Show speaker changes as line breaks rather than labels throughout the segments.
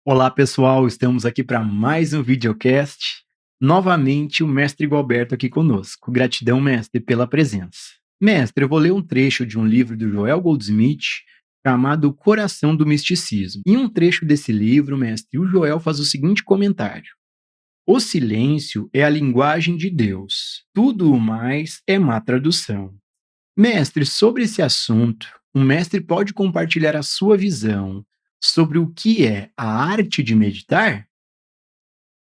Olá, pessoal, estamos aqui para mais um videocast. Novamente, o mestre Gualberto aqui conosco. Gratidão, mestre, pela presença. Mestre, eu vou ler um trecho de um livro do Joel Goldsmith chamado O Coração do Misticismo. Em um trecho desse livro, mestre, o Joel faz o seguinte comentário: o silêncio é a linguagem de Deus. Tudo o mais é má tradução. Mestre, sobre esse assunto, o mestre pode compartilhar a sua visão sobre o que é a arte de meditar?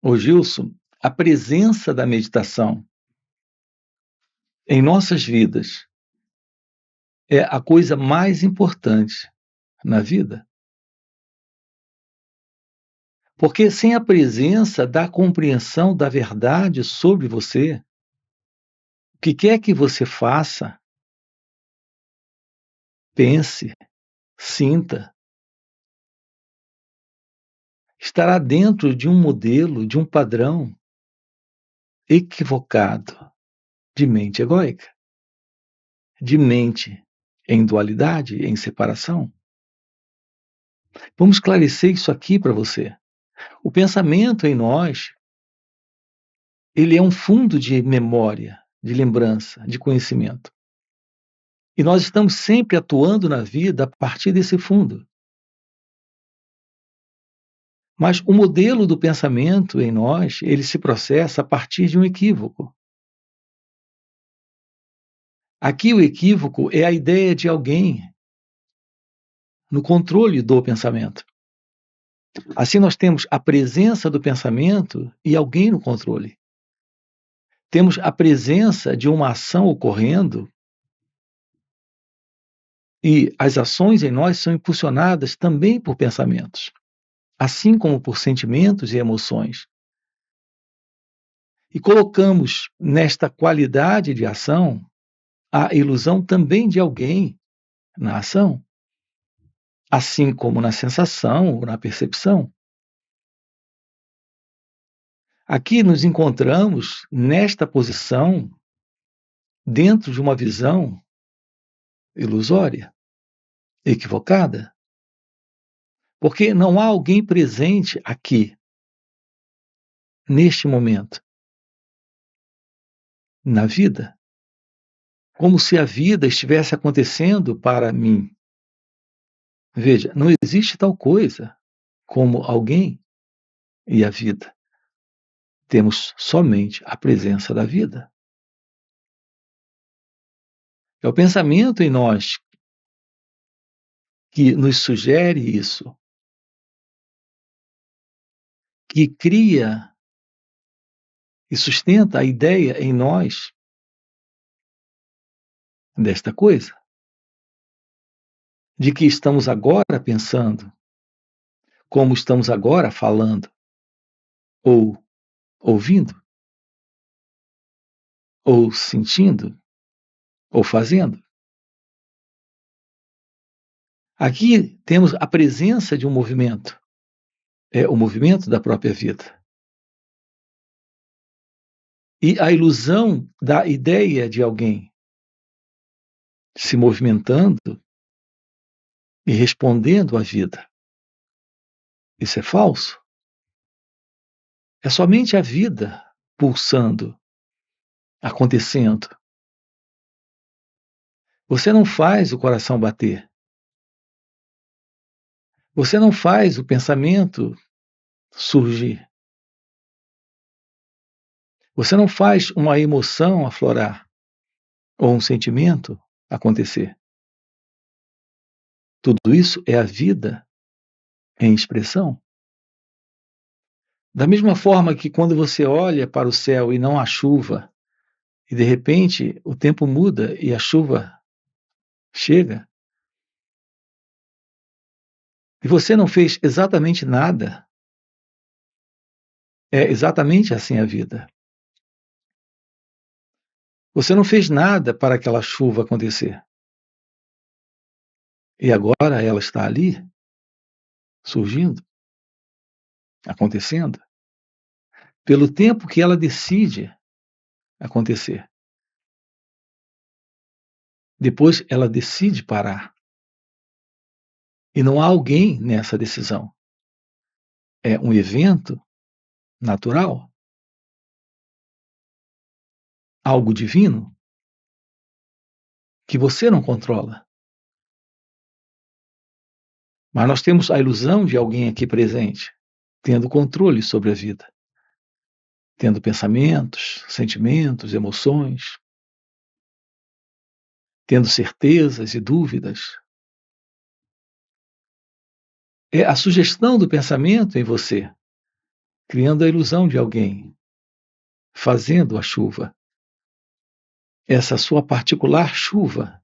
Ô Gilson, a presença da meditação em nossas vidas é a coisa mais importante na vida. Porque sem a presença da compreensão da verdade sobre você, o que quer que você faça, pense, sinta, estará dentro de um modelo, de um padrão equivocado de mente egóica, de mente em dualidade, em separação. Vamos esclarecer isso aqui para você. O pensamento em nós, ele é um fundo de memória, de lembrança, de conhecimento. E nós estamos sempre atuando na vida a partir desse fundo. Mas o modelo do pensamento em nós, ele se processa a partir de um equívoco. Aqui o equívoco é a ideia de alguém no controle do pensamento. Assim nós temos a presença do pensamento e alguém no controle. Temos a presença de uma ação ocorrendo e as ações em nós são impulsionadas também por pensamentos, assim como por sentimentos e emoções. E colocamos nesta qualidade de ação a ilusão também de alguém na ação, assim como na sensação ou na percepção. Aqui nos encontramos nesta posição dentro de uma visão ilusória, equivocada, porque não há alguém presente aqui, neste momento, na vida, como se a vida estivesse acontecendo para mim. Veja, não existe tal coisa como alguém e a vida. Temos somente a presença da vida. É o pensamento em nós que nos sugere isso, que cria e sustenta a ideia em nós desta coisa, de que estamos agora pensando, como estamos agora falando, ou ouvindo, ou sentindo, ou fazendo. Aqui temos a presença de um movimento, é o movimento da própria vida. E a ilusão da ideia de alguém se movimentando e respondendo à vida. Isso é falso. É somente a vida pulsando, acontecendo. Você não faz o coração bater. Você não faz o pensamento surgir. Você não faz uma emoção aflorar ou um sentimento acontecer. Tudo isso é a vida em expressão. Da mesma forma que quando você olha para o céu e não há chuva, e de repente o tempo muda e a chuva chega, e você não fez exatamente nada, é exatamente assim a vida. Você não fez nada para aquela chuva acontecer. E agora ela está ali, surgindo, acontecendo, pelo tempo que ela decide acontecer. Depois ela decide parar. E não há alguém nessa decisão. é um evento natural, algo divino, que você não controla. Mas nós temos a ilusão de alguém aqui presente, tendo controle sobre a vida, tendo pensamentos, sentimentos, emoções, tendo certezas e dúvidas. É a sugestão do pensamento em você, criando a ilusão de alguém, fazendo a chuva. Essa sua particular chuva,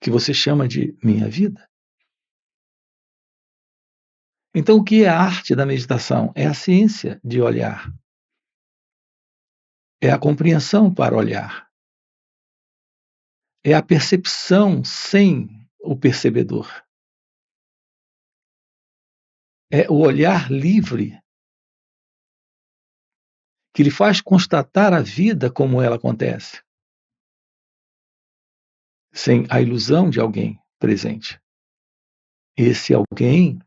que você chama de minha vida. Então, o que é a arte da meditação? É a ciência de olhar. É a compreensão para olhar. É a percepção sem o percebedor. É o olhar livre que lhe faz constatar a vida como ela acontece, sem a ilusão de alguém presente. Esse alguém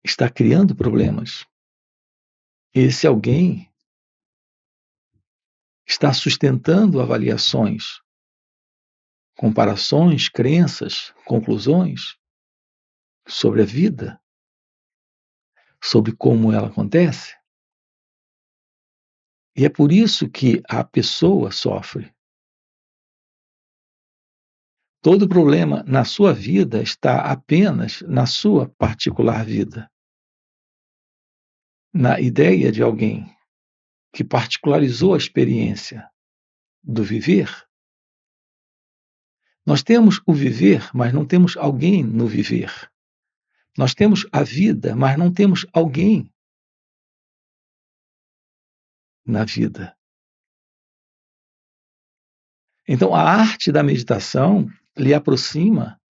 está criando problemas. Esse alguém está sustentando avaliações, comparações, crenças, conclusões sobre a vida, sobre como ela acontece. E é por isso que a pessoa sofre. Todo problema na sua vida está apenas na sua particular vida. Na ideia de alguém que particularizou a experiência do viver. Nós temos o viver, mas não temos alguém no viver. Nós temos a vida, mas não temos alguém na vida. Então, a arte da meditação lhe aproxima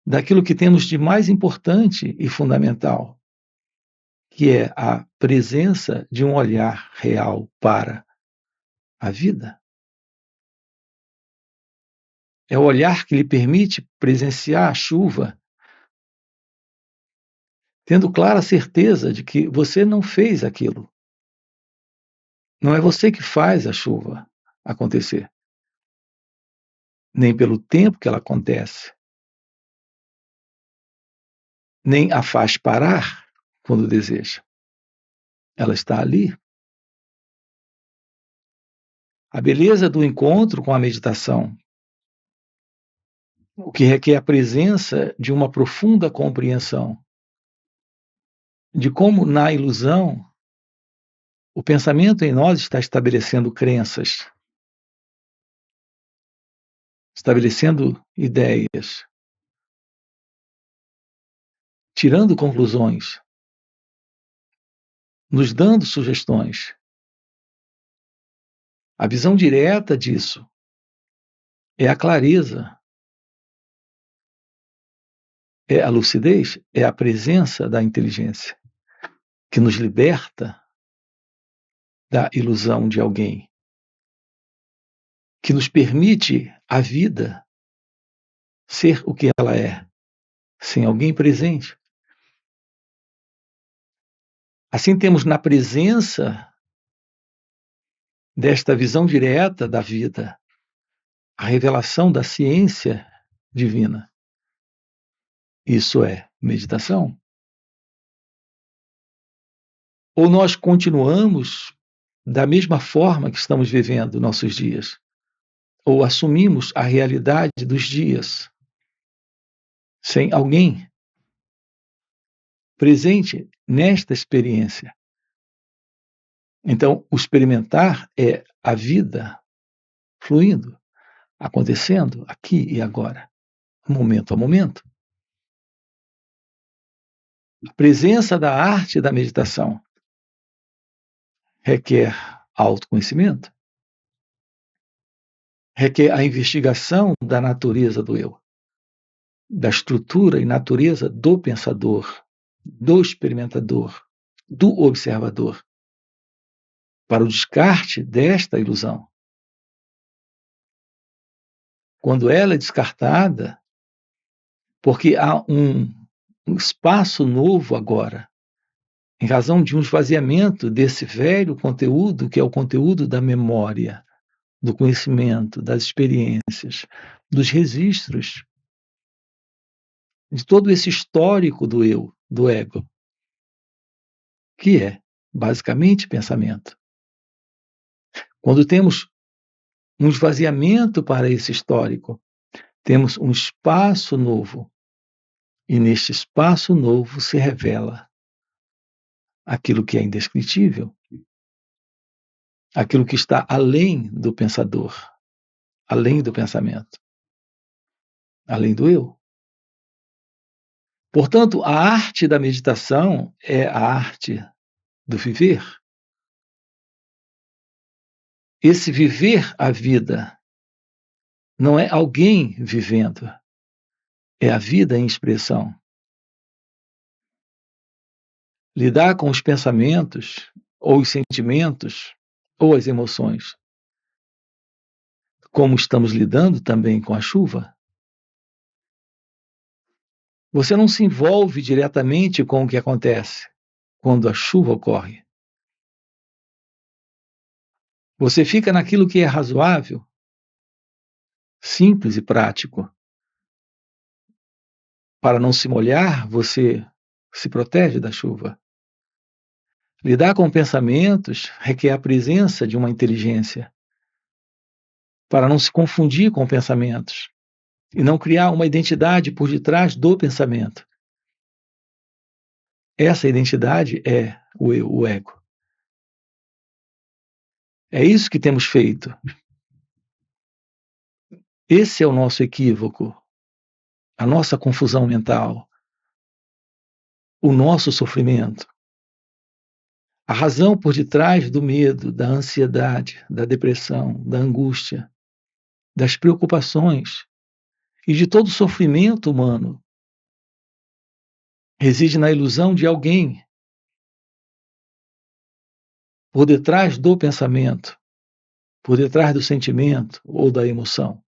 daquilo que temos de mais importante e fundamental, que é a presença de um olhar real para a vida. É o olhar que lhe permite presenciar a chuva, tendo clara certeza de que você não fez aquilo. Não é você que faz a chuva acontecer, nem pelo tempo que ela acontece, nem a faz parar quando deseja. Ela está ali. A beleza do encontro com a meditação, o que requer a presença de uma profunda compreensão de como, na ilusão, o pensamento em nós está estabelecendo crenças, estabelecendo ideias, tirando conclusões, nos dando sugestões. A visão direta disso é a clareza, é a lucidez, é a presença da inteligência, que nos liberta da ilusão de alguém, que nos permite a vida ser o que ela é, sem alguém presente. Assim, temos na presença desta visão direta da vida a revelação da ciência divina. Isso é meditação. Ou nós continuamos da mesma forma que estamos vivendo nossos dias, ou assumimos a realidade dos dias, sem alguém presente nesta experiência. Então, o experimentar é a vida fluindo, acontecendo aqui e agora, momento a momento. A presença da arte da meditação requer autoconhecimento, requer a investigação da natureza do eu, da estrutura e natureza do pensador, do experimentador, do observador, para o descarte desta ilusão. Quando ela é descartada, Porque há um espaço novo agora, em razão de um esvaziamento desse velho conteúdo, que é o conteúdo da memória, do conhecimento, das experiências, dos registros, de todo esse histórico do eu, do ego, que é basicamente pensamento. Quando temos um esvaziamento para esse histórico, temos um espaço novo, e neste espaço novo se revela aquilo que é indescritível, aquilo que está além do pensador, além do pensamento, além do eu. Portanto, a arte da meditação é a arte do viver. Esse viver a vida não é alguém vivendo, é a vida em expressão. Lidar com os pensamentos, ou os sentimentos, ou as emoções, como estamos lidando também com a chuva. Você não se envolve diretamente com o que acontece quando a chuva ocorre. Você fica naquilo que é razoável, simples e prático. Para não se molhar, você se protege da chuva. Lidar com pensamentos requer a presença de uma inteligência para não se confundir com pensamentos e não criar uma identidade por detrás do pensamento. Essa identidade é o eu, o ego. É isso que temos feito. Esse é o nosso equívoco, a nossa confusão mental, o nosso sofrimento. A razão por detrás do medo, da ansiedade, da depressão, da angústia, das preocupações e de todo o sofrimento humano reside na ilusão de alguém por detrás do pensamento, por detrás do sentimento ou da emoção.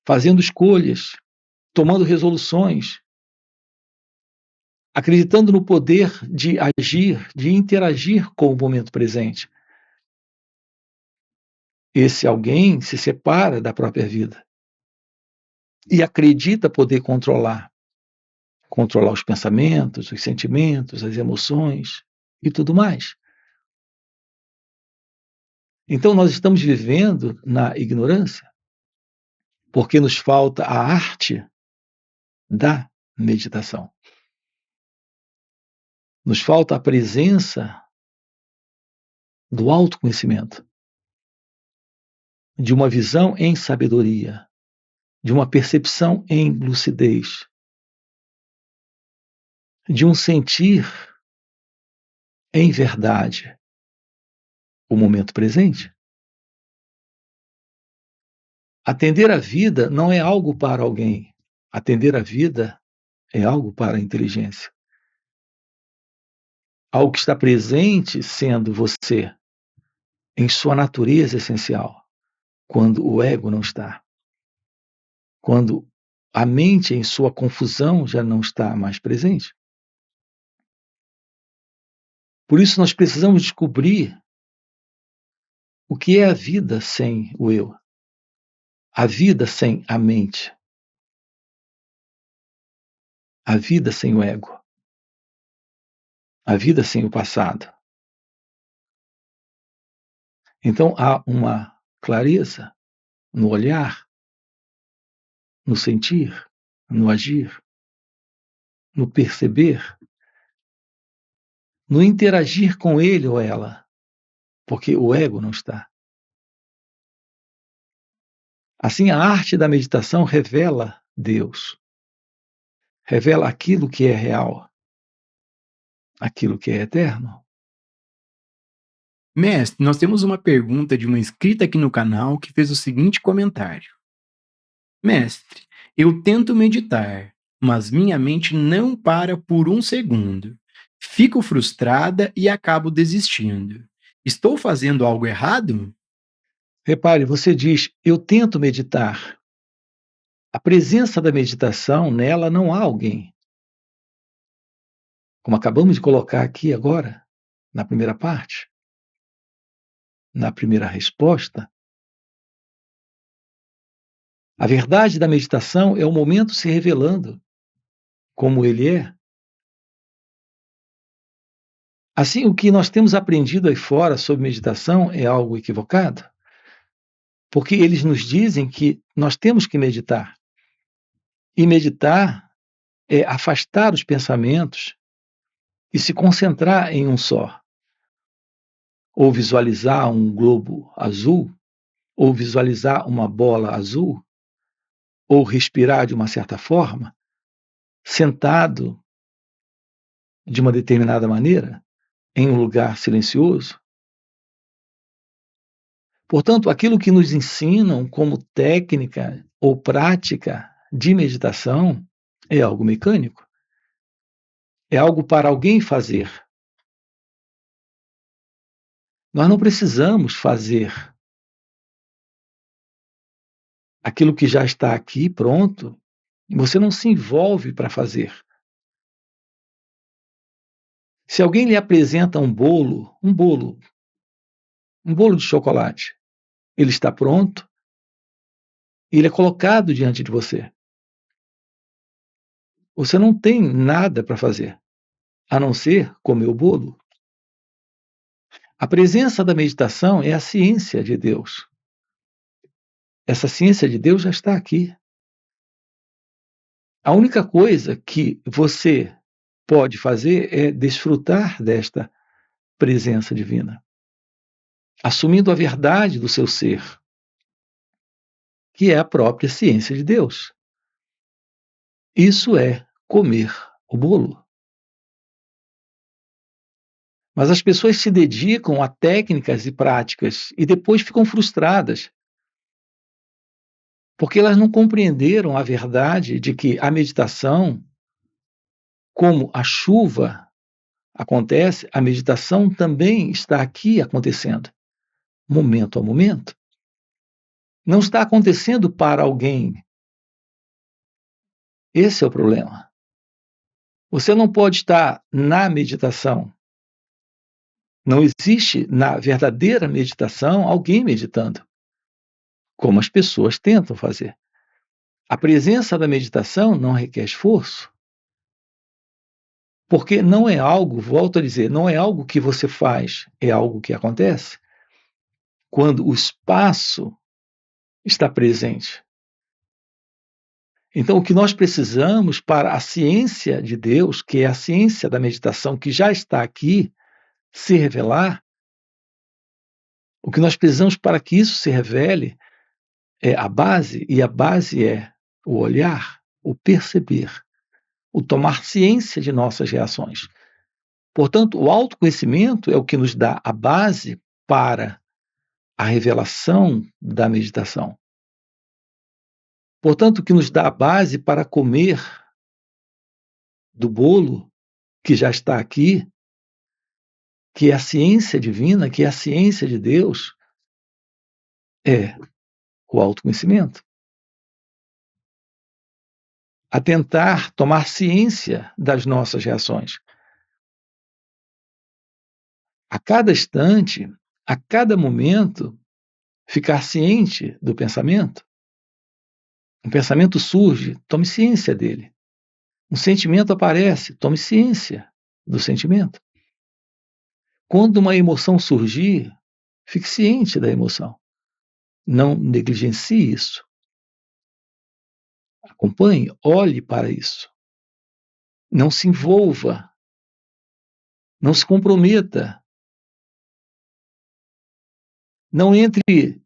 Fazendo escolhas, tomando resoluções, acreditando no poder de agir, de interagir com o momento presente. Esse alguém se separa da própria vida e acredita poder controlar os pensamentos, os sentimentos, as emoções e tudo mais. Então nós estamos vivendo na ignorância porque nos falta a arte da meditação. Nos falta a presença do autoconhecimento, de uma visão em sabedoria, de uma percepção em lucidez, de um sentir em verdade o momento presente. Atender a vida não é algo para alguém. Atender a vida é algo para a inteligência. Algo que está presente sendo você, em sua natureza essencial, quando o ego não está. Quando a mente, em sua confusão, já não está mais presente. Por isso, nós precisamos descobrir o que é a vida sem o eu, a vida sem a mente, a vida sem o ego, a vida sem o passado. Então, há uma clareza no olhar, no sentir, no agir, no perceber, no interagir com ele ou ela, porque o ego não está. Assim, a arte da meditação revela Deus, revela aquilo que é real, aquilo que é eterno.
Mestre, nós temos uma pergunta de uma inscrita aqui no canal que fez o seguinte comentário: Mestre, eu tento meditar, mas minha mente não para por um segundo. Fico frustrada e acabo desistindo. Estou fazendo algo errado?
Repare, você diz, eu tento meditar, A presença da meditação, nela não há alguém. Como acabamos de colocar aqui agora, na primeira parte, na primeira resposta, a verdade da meditação é o momento se revelando como ele é. Assim, o que nós temos aprendido aí fora sobre meditação é algo equivocado, porque eles nos dizem que nós temos que meditar. E meditar é afastar os pensamentos e se concentrar em um só. Ou visualizar um globo azul, ou visualizar uma bola azul, ou respirar de uma certa forma, sentado de uma determinada maneira, em um lugar silencioso. Portanto, aquilo que nos ensinam como técnica ou prática de meditação é algo mecânico. É algo para alguém fazer. Nós não precisamos fazer aquilo que já está aqui pronto. Você não se envolve para fazer. Se alguém lhe apresenta um bolo de chocolate, ele está pronto, ele é colocado diante de você. Você não tem nada para fazer, a não ser comer o bolo. A presença da meditação é a ciência de Deus. Essa ciência de Deus já está aqui. A única coisa que você pode fazer é desfrutar desta presença divina, assumindo a verdade do seu ser, que é a própria ciência de Deus. Isso é comer o bolo. Mas as pessoas se dedicam a técnicas e práticas e depois ficam frustradas, porque elas não compreenderam a verdade de que a meditação, como a chuva acontece, a meditação também está aqui acontecendo, momento a momento. Não está acontecendo para alguém. Esse é o problema. Você não pode estar na meditação. Não existe na verdadeira meditação alguém meditando, como as pessoas tentam fazer. A presença da meditação não requer esforço, porque não é algo, volto a dizer, não é algo que você faz, é algo que acontece quando o espaço está presente. Então, o que nós precisamos para a ciência de Deus, que é a ciência da meditação que já está aqui, se revelar, o que nós precisamos para que isso se revele é a base, e a base é o olhar, o perceber, o tomar ciência de nossas reações. Portanto, o autoconhecimento é o que nos dá a base para a revelação da meditação. Portanto, o que nos dá a base para comer do bolo que já está aqui, que é a ciência divina, que é a ciência de Deus, é o autoconhecimento. A tentar tomar ciência das nossas reações. A cada instante, a cada momento, ficar ciente do pensamento. Um pensamento surge, tome ciência dele. Um sentimento aparece, tome ciência do sentimento. Quando uma emoção surgir, fique ciente da emoção. Não negligencie isso. Acompanhe, olhe para isso. Não se envolva. Não se comprometa. Não entre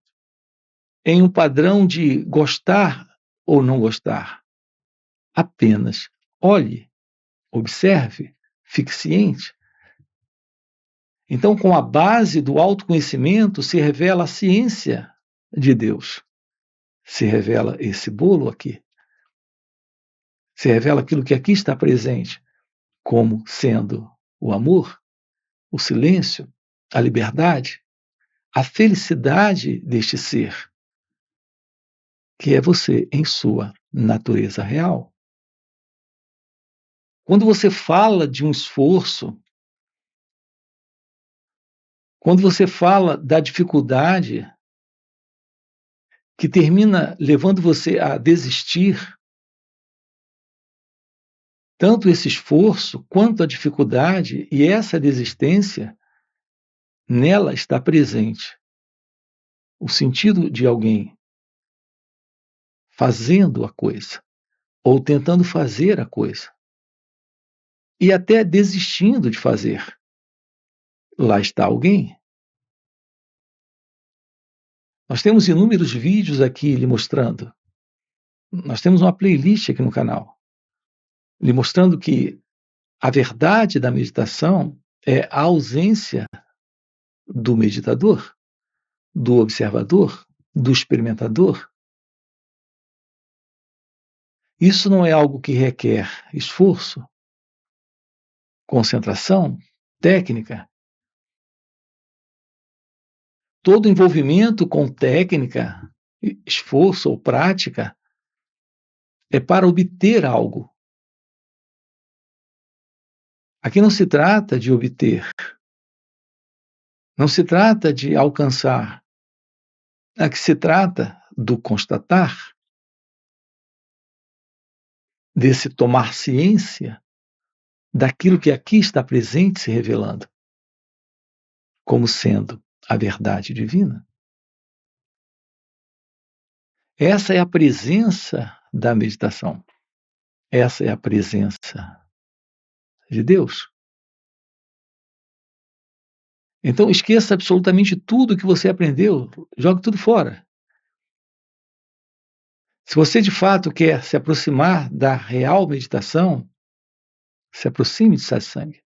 em um padrão de gostar ou não gostar. Apenas olhe, observe, fique ciente. Então, com a base do autoconhecimento, se revela a ciência de Deus. Se revela esse bolo aqui. Se revela aquilo que aqui está presente, como sendo o amor, o silêncio, a liberdade, a felicidade deste ser, que é você em sua natureza real. Quando você fala de um esforço, quando você fala da dificuldade que termina levando você a desistir, tanto esse esforço quanto a dificuldade e essa desistência, nela está presente o sentido de alguém fazendo a coisa, ou tentando fazer a coisa, e até desistindo de fazer. Lá está alguém. Nós temos inúmeros vídeos aqui lhe mostrando. Nós temos uma playlist aqui no canal, lhe mostrando que a verdade da meditação é a ausência do meditador, do observador, do experimentador. Isso não é algo que requer esforço, concentração, técnica. Todo envolvimento com técnica, esforço ou prática é para obter algo. Aqui não se trata de obter, não se trata de alcançar. Aqui se trata do constatar, desse tomar ciência daquilo que aqui está presente se revelando como sendo a verdade divina. Essa é a presença da meditação. Essa é a presença de Deus. Então esqueça absolutamente tudo que você aprendeu, jogue tudo fora. Se você de fato quer se aproximar da real meditação, se aproxime de satsang.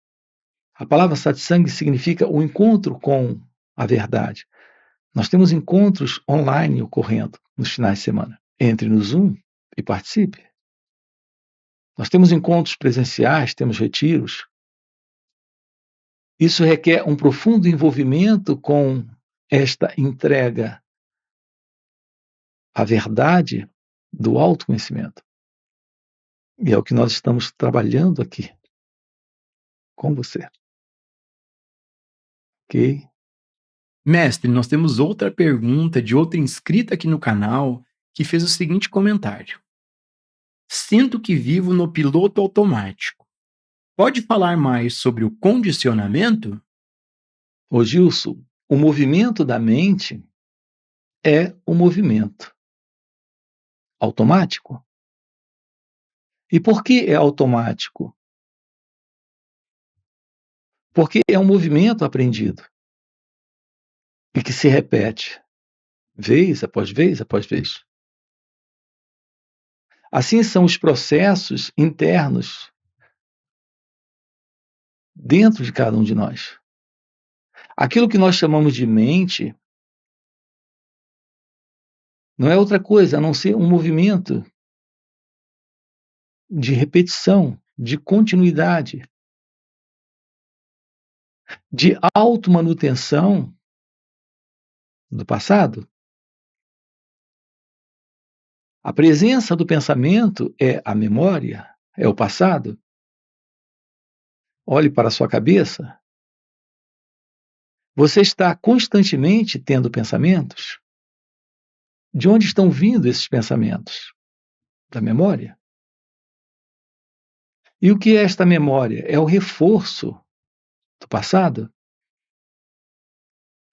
A palavra satsang significa o encontro com a verdade. Nós temos encontros online ocorrendo nos finais de semana. Entre no Zoom e participe. Nós temos encontros presenciais, temos retiros. Isso requer um profundo envolvimento com esta entrega à verdade do autoconhecimento. E é o que nós estamos trabalhando aqui com você. Ok?
Mestre, nós temos outra pergunta de outra inscrita aqui no canal que fez o seguinte comentário: sinto que vivo no piloto automático. Pode falar mais sobre o condicionamento?
Ô Gilson, o movimento da mente é um movimento automático. E por que é automático? Porque é um movimento aprendido e que se repete vez após vez após vez. Assim são os processos internos dentro de cada um de nós. Aquilo que nós chamamos de mente não é outra coisa a não ser um movimento de repetição, de continuidade, de automanutenção do passado. A presença do pensamento é a memória, é o passado. Olhe para a sua cabeça. Você está constantemente tendo pensamentos? De onde estão vindo esses pensamentos? Da memória. E o que é esta memória? É o reforço do passado.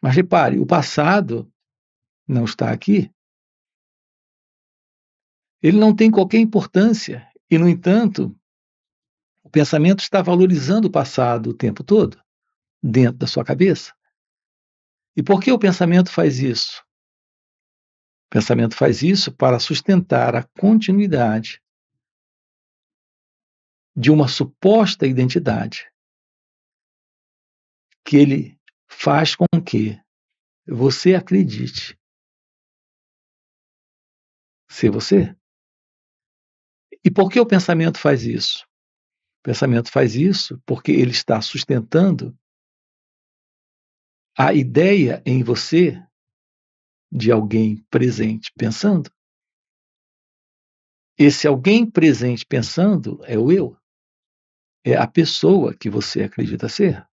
Mas repare, o passado não está aqui. Ele não tem qualquer importância. E, no entanto, o pensamento está valorizando o passado o tempo todo, dentro da sua cabeça. E por que o pensamento faz isso? O pensamento faz isso para sustentar a continuidade de uma suposta identidade que ele faz com que você acredite ser você. E por que o pensamento faz isso? O pensamento faz isso porque ele está sustentando a ideia em você de alguém presente pensando. Esse alguém presente pensando é o eu. É a pessoa que você acredita ser.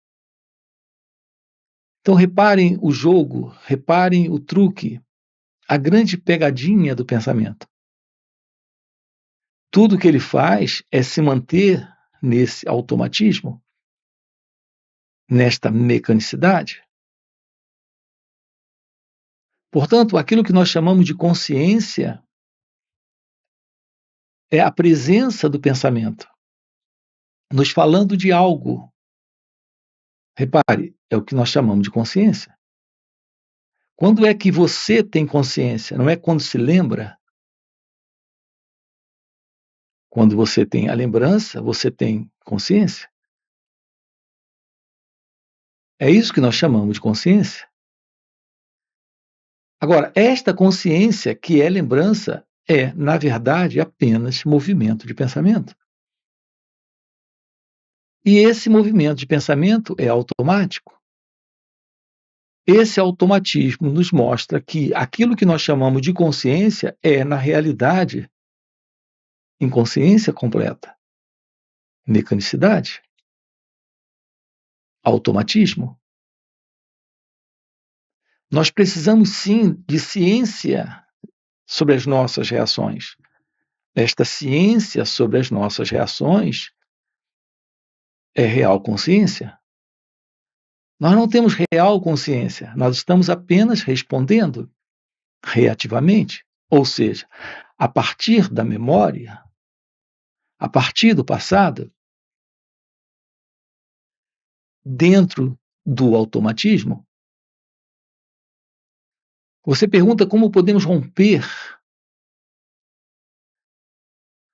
Então, reparem o jogo, reparem o truque, a grande pegadinha do pensamento. Tudo que ele faz é se manter nesse automatismo, nesta mecanicidade. Portanto, aquilo que nós chamamos de consciência é a presença do pensamento, nos falando de algo. Repare, é o que nós chamamos de consciência. Quando é que você tem consciência? Não é quando se lembra? Quando você tem a lembrança, você tem consciência. É isso que nós chamamos de consciência. Agora, esta consciência, que é lembrança, é, na verdade, apenas movimento de pensamento. E esse movimento de pensamento é automático. Esse automatismo nos mostra que aquilo que nós chamamos de consciência é, na realidade, inconsciência completa, mecanicidade, automatismo. Nós precisamos, sim, de ciência sobre as nossas reações. Esta ciência sobre as nossas reações é real consciência. Nós não temos real consciência, nós estamos apenas respondendo reativamente, ou seja, a partir da memória, a partir do passado, dentro do automatismo. Você pergunta como podemos romper.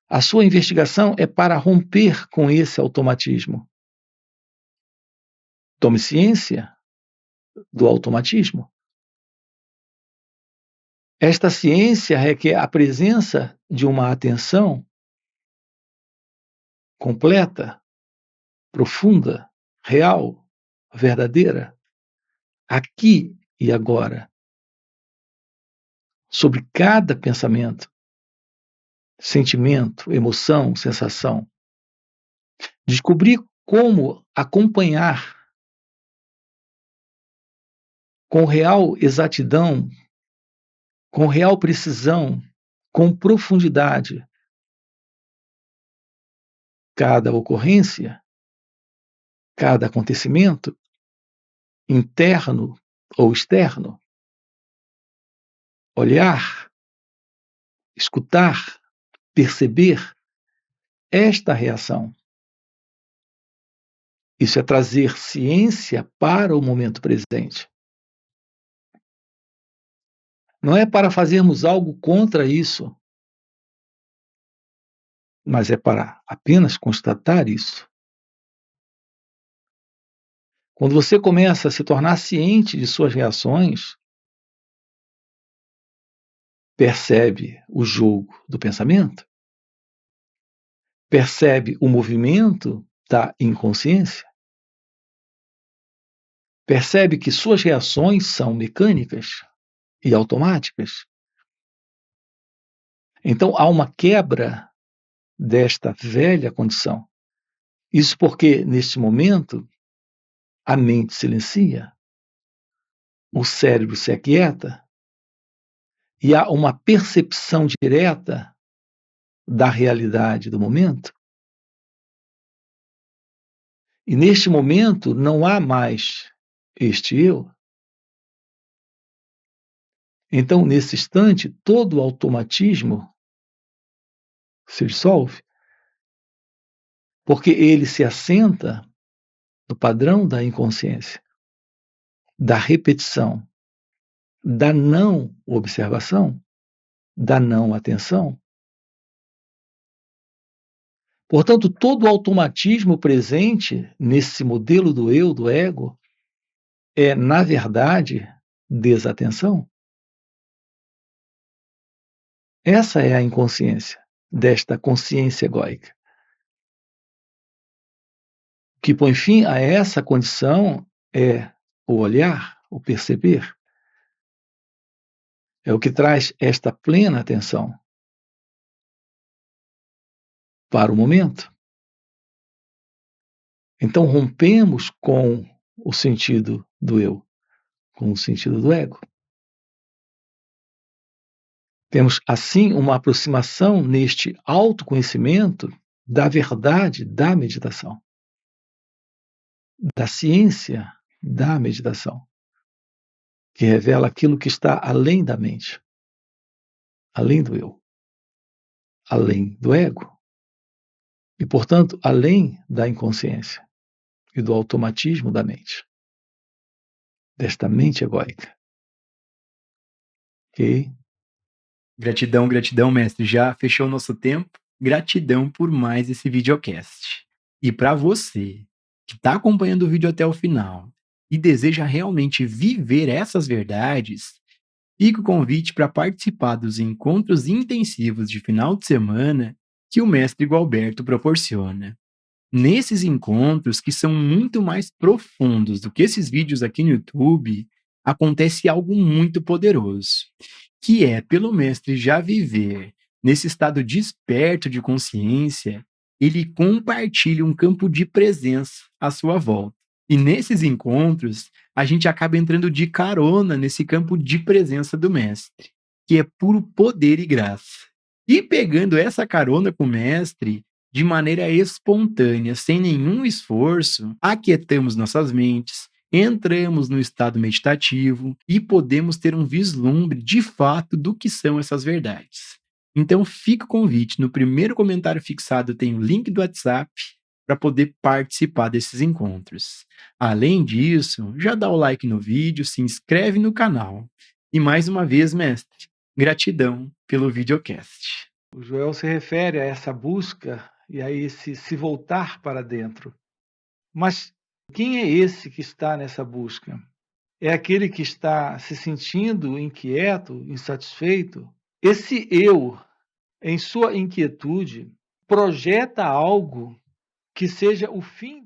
A sua investigação é para romper com esse automatismo. Tome ciência do automatismo. Esta ciência requer a presença de uma atenção completa, profunda, real, verdadeira, aqui e agora, sobre cada pensamento, sentimento, emoção, sensação. Descobrir como acompanhar com real exatidão, com real precisão, com profundidade, cada ocorrência, cada acontecimento, interno ou externo. Olhar, escutar, perceber esta reação. Isso é trazer ciência para o momento presente. Não é para fazermos algo contra isso, mas é para apenas constatar isso. Quando você começa a se tornar ciente de suas reações, percebe o jogo do pensamento, percebe o movimento da inconsciência, percebe que suas reações são mecânicas e automáticas. Então há uma quebra desta velha condição. Isso porque, neste momento, a mente silencia, o cérebro se aquieta e há uma percepção direta da realidade do momento. E neste momento não há mais este eu. Então, nesse instante, todo o automatismo se dissolve, porque ele se assenta no padrão da inconsciência, da repetição, da não observação, da não atenção. Portanto, todo o automatismo presente nesse modelo do eu, do ego, é, na verdade, desatenção. Essa é a inconsciência desta consciência egóica. O que põe fim a essa condição é o olhar, o perceber. É o que traz esta plena atenção. para o momento. Então rompemos com o sentido do eu, com o sentido do ego. Temos, assim, uma aproximação neste autoconhecimento da verdade da meditação, da ciência da meditação, que revela aquilo que está além da mente, além do eu, além do ego e, portanto, além da inconsciência e do automatismo da mente, desta mente egóica. Ok?
Gratidão, gratidão, mestre. Já fechou o nosso tempo? Gratidão por mais esse videocast. E para você que está acompanhando o vídeo até o final e deseja realmente viver essas verdades, fica o convite para participar dos encontros intensivos de final de semana que o mestre Gualberto proporciona. Nesses encontros, que são muito mais profundos do que esses vídeos aqui no YouTube, acontece algo muito poderoso, que é, pelo mestre já viver nesse estado desperto de consciência, ele compartilha um campo de presença à sua volta. E nesses encontros, a gente acaba entrando de carona nesse campo de presença do mestre, que é puro poder e graça. E pegando essa carona com o mestre, de maneira espontânea, sem nenhum esforço, aquietamos nossas mentes, entramos no estado meditativo e podemos ter um vislumbre de fato do que são essas verdades. Então fica o convite, no primeiro comentário fixado tem o link do WhatsApp para poder participar desses encontros. Além disso, já dá o like no vídeo, se inscreve no canal. E mais uma vez, mestre, gratidão pelo videocast.
O Joel se refere a essa busca e a esse se voltar para dentro. Mas quem é esse que está nessa busca? É aquele que está se sentindo inquieto, insatisfeito? Esse eu, em sua inquietude, projeta algo que seja o fim